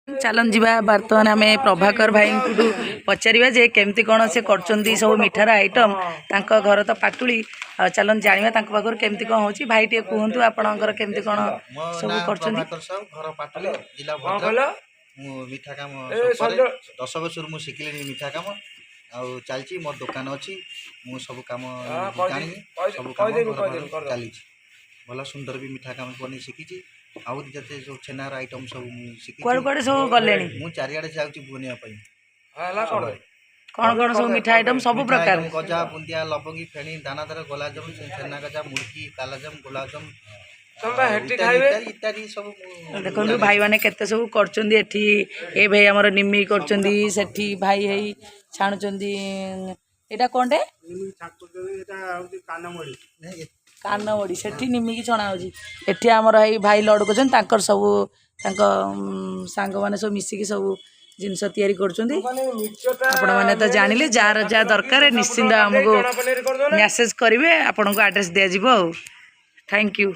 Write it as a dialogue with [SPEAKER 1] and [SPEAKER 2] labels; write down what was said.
[SPEAKER 1] चलन जीवा बर्तमान आम प्रभाकर भाई को पचारा जे केमती कौन से कर सब मिठार आइटम तांका घर तो पाटुली चलन जाना पाखर केमती कौन हो भाई टे कहतु आपणकर केमती कौन सब कर
[SPEAKER 2] मिठा काम 10 वर्ष मुझे शिखिली मिठा काम आउ चलती मोर दुकान अच्छी मु सब काम सब चली भल सुंदर भी मिठा काम बन शिखी आउरी जते जो छेनार आइटम सब शिखी
[SPEAKER 1] कुआडे सब गले
[SPEAKER 2] मु चारियाडे जाउची बुनिया पई
[SPEAKER 1] कौन कौन सब मिठा आइटम सब प्रकार
[SPEAKER 2] गजा बुंदिया लबंगी फेणी दानादार गोलाप जामुन छेना गजा मुर्की कालाजाम गुलाब जाम इत्यादि सब
[SPEAKER 1] देखो भाई मैंने केते सब करचंदी एठी ए भाई हमर निम्मी करचंदी सेठी भाई हेई छाणुचंदी एटा कोनटे कानमड़ी सेठी निम्मी की छणा होजी एठी हमर हेई भाई लड करचन तांकर सब तांका सांग माने सब मिसिकी सब जिनस तैयारी करचंदी आपण माने तो जानिले जार जा दरकार निश्चिंत हमको मेसेज करिवे आपण को एड्रेस दिया जिवो थैंक यू।